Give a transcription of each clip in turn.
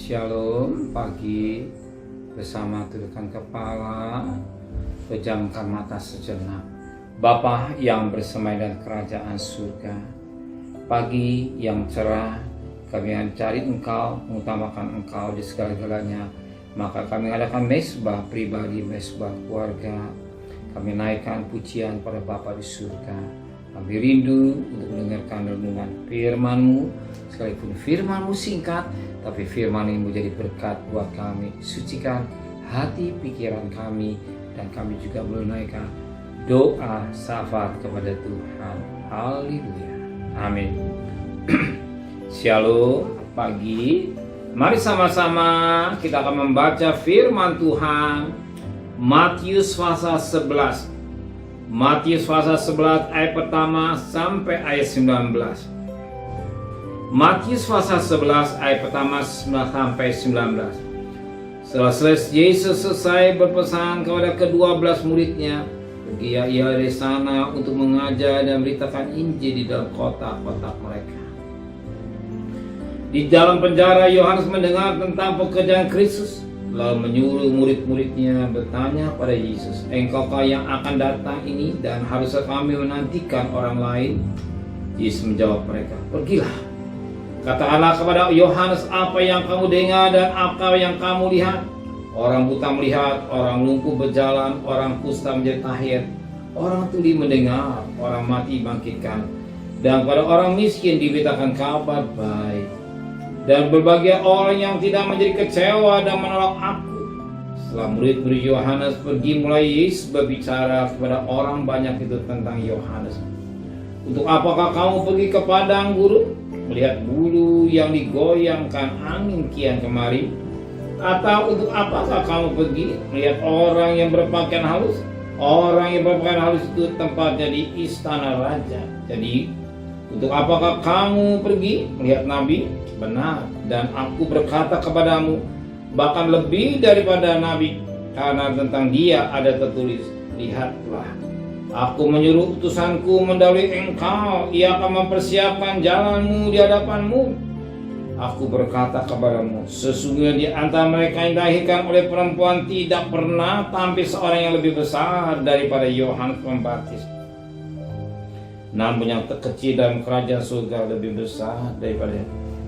Shalom pagi, bersama tundukkan kepala, pejamkan mata sejenak. Bapa yang bersemai dan kerajaan surga, pagi yang cerah, kami mencari Engkau, mengutamakan Engkau di segala-galanya. Maka kami adakan mesbah pribadi, mesbah keluarga. Kami naikkan pujian pada Bapa di surga. Kami rindu untuk mendengarkan renungan firman-Mu, sekalipun firman-Mu singkat, tapi firman ini menjadi berkat buat kami. Sucikan hati pikiran kami, dan kami juga menunaikan doa syafaat kepada Tuhan. Haleluya. Amin. Shalom pagi. Mari sama-sama kita akan membaca firman Tuhan. Matius pasal 11. Matius pasal 11 ayat pertama sampai ayat 19. Matius pasal 11 ayat pertama sampai 19. Setelah Yesus selesai berpesan kepada ke-12 muridnya, pergilah ia dari sana untuk mengajar dan beritakan Injil di dalam kota-kota mereka. Di dalam penjara Yohanes mendengar tentang pekerjaan Kristus, lalu menyuruh murid-muridnya bertanya pada Yesus, "Engkaukah yang akan datang ini dan haruskah kami menantikan orang lain?" Yesus menjawab mereka, "Pergilah, katakanlah kepada Yohanes apa yang kamu dengar dan apa yang kamu lihat. Orang buta melihat, orang lumpuh berjalan, orang kusta menjadi tahir, orang tuli mendengar, orang mati bangkitkan, dan pada orang miskin diberitakan kabar baik. Dan berbahagia orang yang tidak menjadi kecewa dan menolak aku." Setelah murid-murid Yohanes pergi, mulai Yesus berbicara kepada orang banyak itu tentang Yohanes. "Untuk apakah kamu pergi ke padang gurun, melihat bulu yang digoyangkan angin kian kemari? Atau untuk apakah kamu pergi melihat orang yang berpakaian halus? Orang yang berpakaian halus itu tempatnya di istana raja. Jadi, untuk apakah kamu pergi melihat nabi? Benar, dan aku berkata kepadamu, bahkan lebih daripada nabi, karena tentang dia ada tertulis, lihatlah, aku menyuruh utusanku mendahului engkau, ia akan mempersiapkan jalanmu di hadapanmu. Aku berkata kepadamu, sesungguhnya di antara mereka yang dilahirkan oleh perempuan tidak pernah tampil seorang yang lebih besar daripada Yohanes Pembaptis. Namun yang terkecil dalam kerajaan surga lebih besar daripada.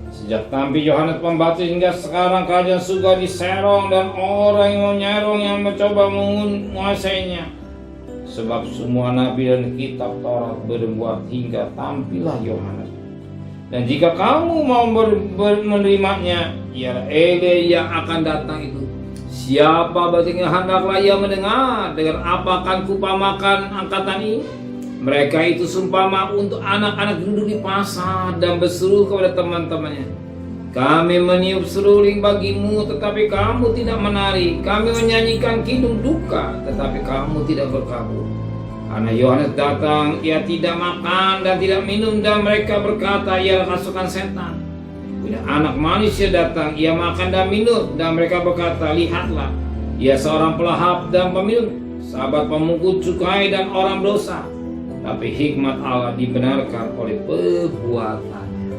Sejak tampil Yohanes Pembaptis hingga sekarang kerajaan surga diserong dan orang yang menyerong yang mencoba menguasainya. Sebab semua nabi dan kitab Taurat berbuat hingga tampillah Yohanes. Dan jika kamu mau menerimanya, ialah Elia yang akan datang itu. Siapa bertingkah hendaklah ia mendengar, dengan apa akan kupamakan angkatan ini? Mereka itu sumpama untuk anak-anak duduk di pasar dan berseru kepada teman-temannya, "Kami meniup seruling bagimu, tetapi kamu tidak menari. Kami menyanyikan kidung duka, tetapi kamu tidak berkabung." Karena Yohanes datang, ia tidak makan dan tidak minum, dan mereka berkata, "Ialah rasukan setan." Bila anak manusia datang, ia makan dan minum, dan mereka berkata, "Lihatlah, ia seorang pelahap dan pemilu, sahabat pemungut cukai dan orang dosa." Tapi hikmat Allah dibenarkan oleh perbuatannya.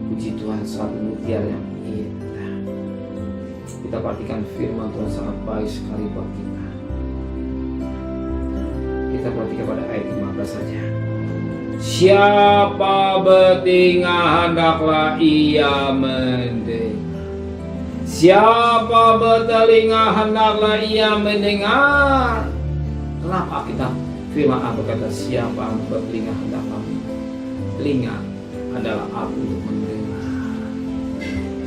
Puji Tuhan, satu mutiara yang indah. Kita perhatikan firman Tuhan sangat baik sekali buat kita. Kita perhatikan pada ayat 15 saja. Siapa bertelinga hendaklah ia mendengar. Siapa bertelinga hendaklah ia mendengar. Kenapa kita firman Allah berkata, siapa yang bertelinga hendaklah mendengar? Telinga adalah alat untuk mendengar.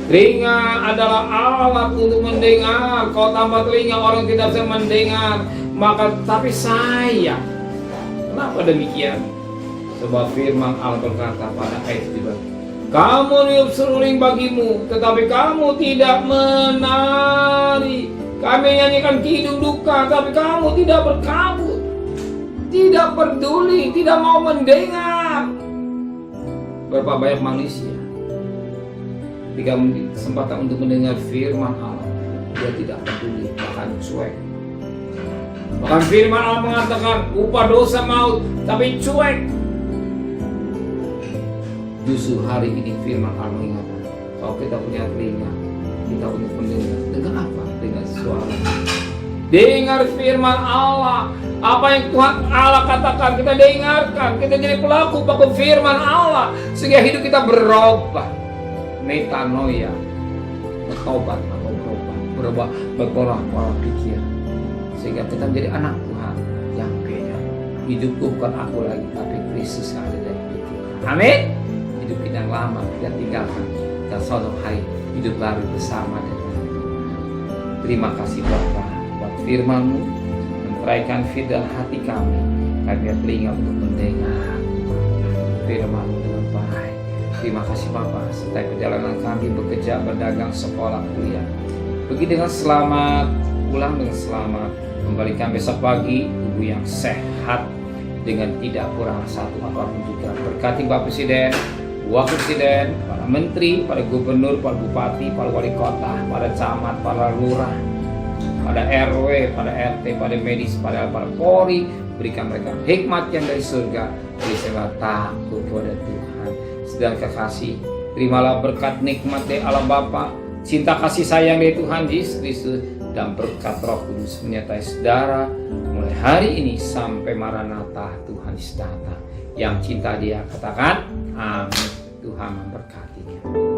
Telinga adalah alat untuk mendengar. Kalau tanpa telinga orang tidak bisa mendengar. Maka tapi saya, kenapa demikian? Sebab firman Allah berkata pada ayat 17, "Kamu niup seruling bagimu, tetapi kamu tidak menari. Kami nyanyikan kidung duka, tapi kamu tidak berkabut. Tidak peduli, tidak mau mendengar." Berapa banyak manusia ketika kesempatan untuk mendengar firman Allah, dia tidak peduli, bahkan cuek. Bahkan firman Allah mengatakan upah dosa maut, tapi cuek. Justru hari ini firman Allah mengingatkan, kalau kita punya telinga, kita untuk mendengar. Dengan apa? Dengan suara. Dengar firman Allah. Apa yang Tuhan Allah katakan, kita dengarkan. Kita jadi pelaku firman Allah, sehingga hidup kita berubah. Metanoia, bertobat atau berubah pola pikir, sehingga kita menjadi anak Tuhan yang beda. Hidupku bukan aku lagi, tapi Kristus yang ada dalam hidupku. Amin. Hidup kita yang lama kita tinggalkan, kita selalu hari hidup baru bersama dengan Tuhan. Terima kasih Bapa buat firman-Mu, menceraikan firman hati kami telinga untuk mendengar firman-Mu dengan baik. Terima kasih Bapa, sertai perjalanan kami bekerja, berdagang, sekolah, kuliah. Pergi dengan selamat, pulang dengan selamat, kembalikan besok pagi tubuh yang sehat dengan tidak kurang satu apapun juga. Berkati Bapak Presiden, Wakil Presiden, para menteri, para gubernur, para bupati, para wali kota, para camat, para lurah, pada RW, pada RT, pada medis, pada Polri. Berikan mereka hikmat yang dari surga, berikan takut kepada Tuhan. Sedang kekasih, terimalah berkat nikmat dari Allah Bapa, cinta kasih sayang dari Tuhan Yesus Kristus, dan berkat Roh Kudus menyertai saudara mulai hari ini sampai Maranatha Tuhan Yesus datang. Yang cinta Dia katakan amin. Tuhan memberkatinya.